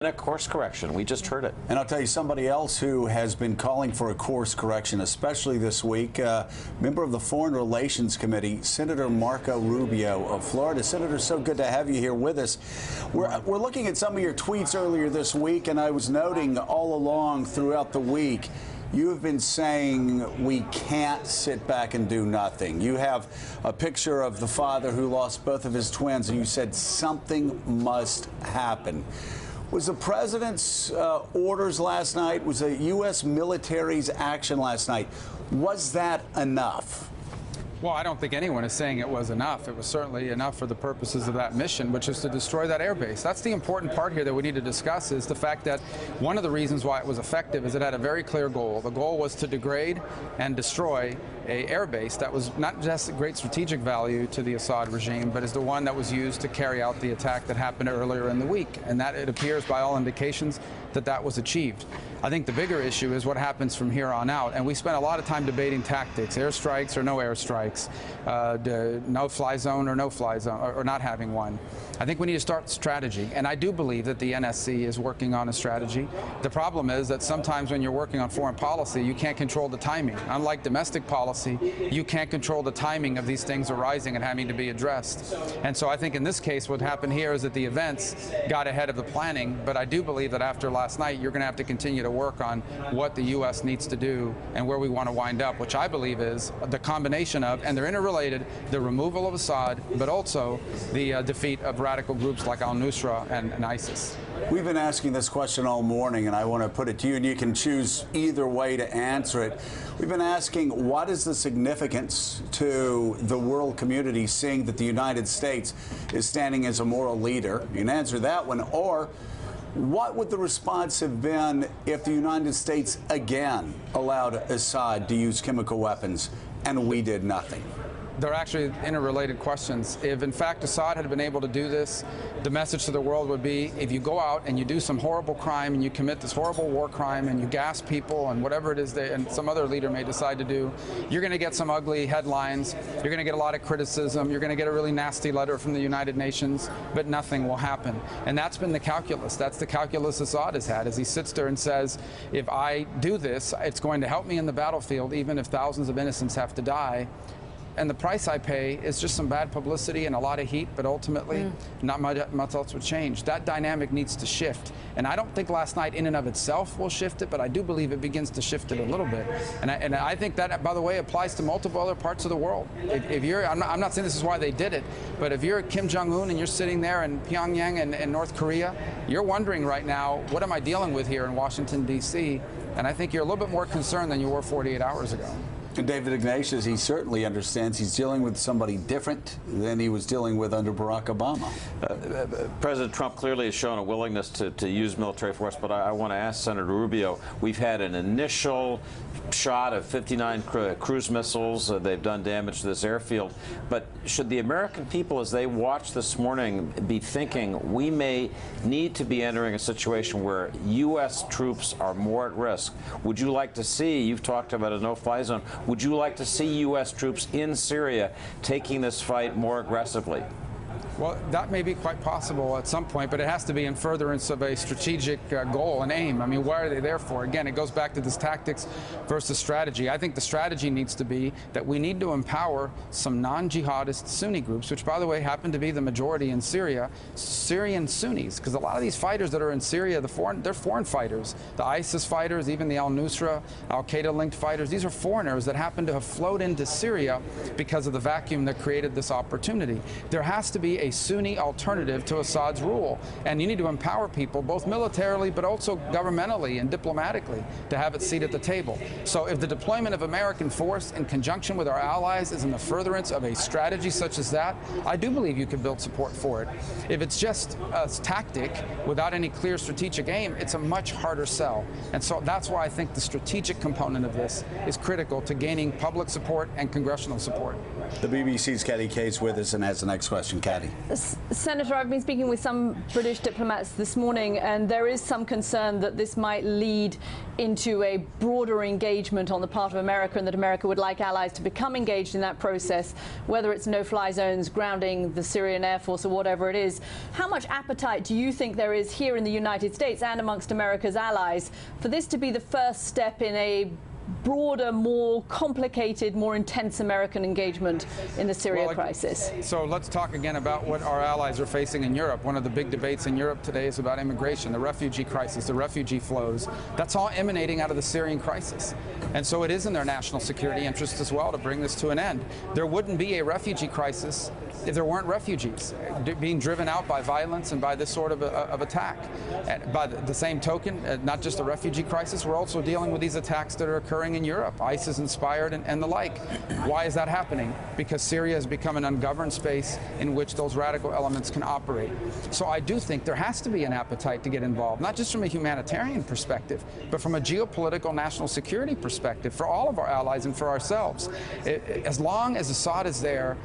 A course correction. We just heard it. And I'll tell you somebody else who has been calling for a course correction, especially this week, member of the Foreign Relations Committee, Senator Marco Rubio of Florida. Senator, so good to have you here with us. We're looking at some of your tweets earlier this week, and I was noting all along throughout the week, you have been saying we can't sit back and do nothing. You have a picture of the father who lost both of his twins, and you said something must happen. Was the president's orders last night, was the U.S. military's action last night, was that enough? Well, I don't think anyone is saying it was enough. It was certainly enough for the purposes of that mission, which is to destroy that airbase. That's the important part here that we need to discuss, is the fact that one of the reasons why it was effective is it had a very clear goal. The goal was to degrade and destroy an airbase that was not just a great strategic value to the Assad regime, but is the one that was used to carry out the attack that happened earlier in the week. And that, it appears by all indications, that that was achieved. I think the bigger issue is what happens from here on out. And we spent a lot of time debating tactics, airstrikes or no airstrikes, no-fly zone or no-fly zone, or not having one. I think we need to start strategy. And I do believe that the NSC is working on a strategy. The problem is that sometimes when you're working on foreign policy, you can't control the timing. Unlike domestic policy, you can't control the timing of these things arising and having to be addressed. And so I think in this case, what happened here is that the events got ahead of the planning. But I do believe that after last night, you're going to have to continue to work on what the U.S. needs to do and where we want to wind up, which I believe is the combination of, and they're interrelated, the removal of Assad, but also the defeat of radical groups like al-Nusra and ISIS. We've been asking this question all morning, and I want to put it to you, and you can choose either way to answer it. We've been asking, what is the significance to the world community seeing that the United States is standing as a moral leader? You can answer that one, or what would the response have been if the United States again allowed Assad to use chemical weapons and we did nothing? They're actually interrelated questions. If, in fact, Assad had been able to do this, the message to the world would be, if you go out and you do some horrible crime and you commit this horrible war crime and you gas people and whatever it is that and some other leader may decide to do, you're going to get some ugly headlines, you're going to get a lot of criticism, you're going to get a really nasty letter from the United Nations, but nothing will happen. And that's been the calculus. That's the calculus Assad has had, as he sits there and says, if I do this, it's going to help me in the battlefield, even if thousands of innocents have to die. And the price I pay is just some bad publicity and a lot of heat, but ultimately not much else would change. That dynamic needs to shift. And I don't think last night in and of itself will shift it, but I do believe it begins to shift it a little bit. And I think that, by the way, applies to multiple other parts of the world. If you're, I'm not saying this is why they did it, but if you're Kim Jong-un and you're sitting there in Pyongyang and North Korea, you're wondering right now, what am I dealing with here in Washington, D.C.? And I think you're a little bit more concerned than you were 48 hours ago. And David Ignatius, he certainly understands he's dealing with somebody different than he was dealing with under Barack Obama. President Trump clearly has shown a willingness to use military force, but I want to ask Senator Rubio, we've had an initial shot of 59 cruise missiles. They've done damage to this airfield. But should the American people, as they watch this morning, be thinking we may need to be entering a situation where U.S. troops are more at risk? Would you like to see, you've talked about a no-fly zone, would you like to see U.S. troops in Syria taking this fight more aggressively? Well, that may be quite possible at some point, but it has to be in furtherance of a strategic goal and aim. I mean, what are they there for? Again, it goes back to this tactics versus strategy. I think the strategy needs to be that we need to empower some non-jihadist Sunni groups, which, by the way, happen to be the majority in Syria, Syrian Sunnis, because a lot of these fighters that are in Syria, they're foreign fighters. The ISIS fighters, even the al-Nusra, al-Qaeda-linked fighters, these are foreigners that happen to have flowed into Syria because of the vacuum that created this opportunity. There has to be a Sunni alternative to Assad's rule. And you need to empower people, both militarily but also governmentally and diplomatically, to have a seat at the table. So if the deployment of American force in conjunction with our allies is in the furtherance of a strategy such as that, I do believe you can build support for it. If it's just a tactic without any clear strategic aim, it's a much harder sell. And so that's why I think the strategic component of this is critical to gaining public support and congressional support. The BBC's Katty Case with us and has the next question. Katty. Senator, I've been speaking with some British diplomats this morning, and there is some concern that this might lead into a broader engagement on the part of America, and that America would like allies to become engaged in that process, whether it's no-fly zones, grounding the Syrian Air Force, or whatever it is. How much appetite do you think there is here in the United States and amongst America's allies for this to be the first step in a broader, more complicated, more intense American engagement in the Syria crisis? So let's talk again about what our allies are facing in Europe. One of the big debates in Europe today is about immigration, the refugee crisis, the refugee flows. That's all emanating out of the Syrian crisis. And so it is in their national security interest as well to bring this to an end. There wouldn't be a refugee crisis if there weren't refugees being driven out by violence and by this sort of attack. And by the same token, not just the refugee crisis, we're also dealing with these attacks that are occurring in Europe, ISIS-inspired and the like. Why is that happening? Because Syria has become an ungoverned space in which those radical elements can operate. So I do think there has to be an appetite to get involved, not just from a humanitarian perspective, but from a geopolitical national security perspective for all of our allies and for ourselves. As long as Assad is there,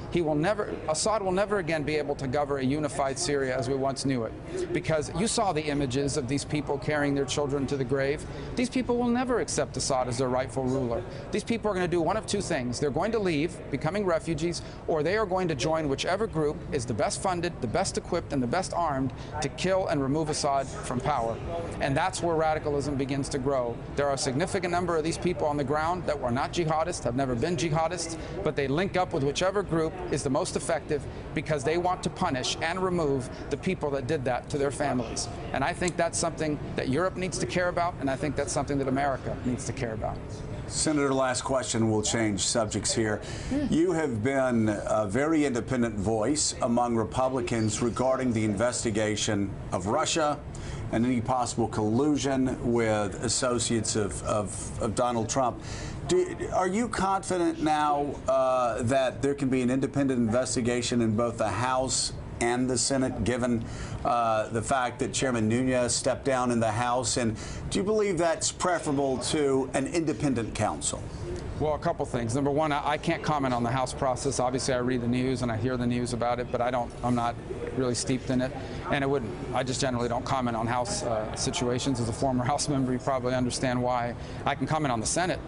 Assad will never again be able to govern a unified Syria as we once knew it. Because you saw the images of these people carrying their children to the grave. These people will never accept Assad as their rightful ruler. These people are going to do one of two things. They're going to leave, becoming refugees, or they are going to join whichever group is the best funded, the best equipped, and the best armed to kill and remove Assad from power. And that's where radicalism begins to grow. There are a significant number of these people on the ground that were not jihadists, have never been jihadists, but they link up with whichever group is the most effective because they want to punish and remove the people that did that to their families. And I think that's something that Europe needs to care about, and I think that's something that America needs to care about. Senator, last question. We'll change subjects here. You have been a very independent voice among Republicans regarding the investigation of Russia and any possible collusion with associates of Donald Trump. Are you confident now that there can be an independent investigation in both the House and the Senate, given the fact that Chairman Nunes stepped down in the House? And do you believe that's preferable to an independent counsel? Well, a couple things. Number one, I can't comment on the House process. Obviously, I read the news and I hear the news about it, but I'm not really steeped in it, and I just generally don't comment on House situations. As a former House member, you probably understand why. I can comment on the Senate.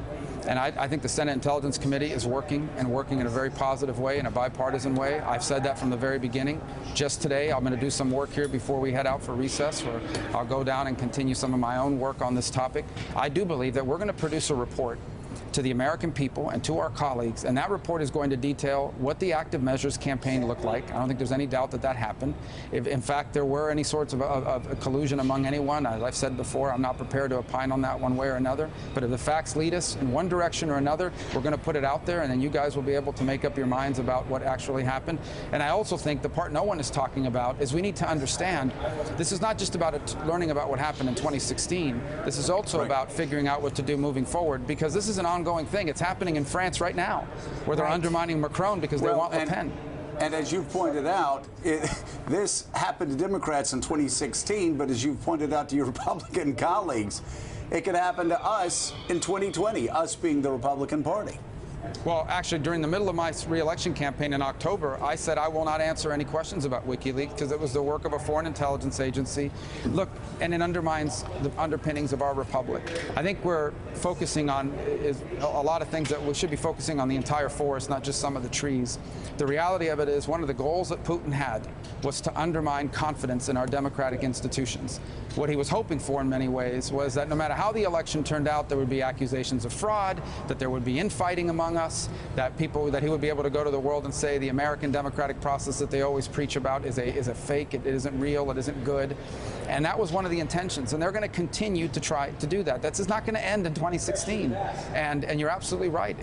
And I think the Senate Intelligence Committee is working in a very positive way, in a bipartisan way. I've said that from the very beginning. Just today, I'm going to do some work here before we head out for recess, where I'll go down and continue some of my own work on this topic. I do believe that we're going to produce a report to the American people and to our colleagues, and that report is going to detail what the active measures campaign looked like. I don't think there's any doubt that that happened. If, in fact, there were any sorts of collusion among anyone, as I've said before, I'm not prepared to opine on that one way or another. But if the facts lead us in one direction or another, we're going to put it out there, and then you guys will be able to make up your minds about what actually happened. And I also think the part no one is talking about is we need to understand this is not just about learning about what happened in 2016. This is also about figuring out what to do moving forward, because this is an ongoing thing. It's happening in France right now, where they're undermining Macron because they want Le Pen. And as you've pointed out, this happened to Democrats in 2016, but as you've pointed out to your Republican colleagues, it could happen to us in 2020, us being the Republican Party. Well, actually, during the middle of my re-election campaign in October, I said I will not answer any questions about WikiLeaks because it was the work of a foreign intelligence agency. Look, and it undermines the underpinnings of our republic. I think we're focusing on a lot of things that we should be focusing on the entire forest, not just some of the trees. The reality of it is one of the goals that Putin had was to undermine confidence in our democratic institutions. What he was hoping for in many ways was that no matter how the election turned out, there would be accusations of fraud, that there would be infighting among us, that he would be able to go to the world and say the American democratic process that they always preach about is a fake, it isn't real, it isn't good. And that was one of the intentions, and they're going to continue to try to do that. That's not going to end in 2016. And you're absolutely right.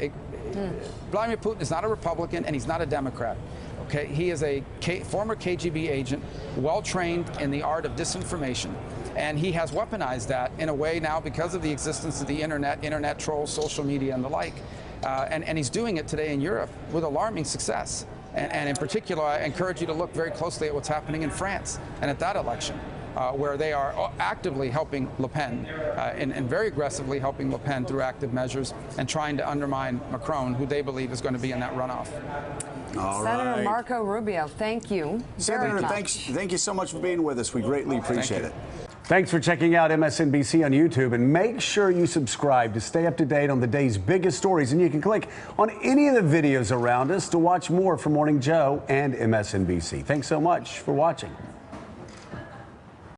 Vladimir Putin is not a Republican, and he's not a Democrat. Okay, he is a former KGB agent, well-trained in the art of disinformation. And he has weaponized that in a way now because of the existence of the internet trolls, social media, and the like. And he's doing it today in Europe with alarming success. And in particular, I encourage you to look very closely at what's happening in France and at that election. where they are actively helping Le Pen and very aggressively helping Le Pen through active measures and trying to undermine Macron, who they believe is going to be in that runoff. Senator Marco Rubio, thank you very much. Thank you so much for being with us. We greatly appreciate it. Thanks for checking out MSNBC on YouTube, and make sure you subscribe to stay up to date on the day's biggest stories. And you can click on any of the videos around us to watch more from Morning Joe and MSNBC. Thanks so much for watching.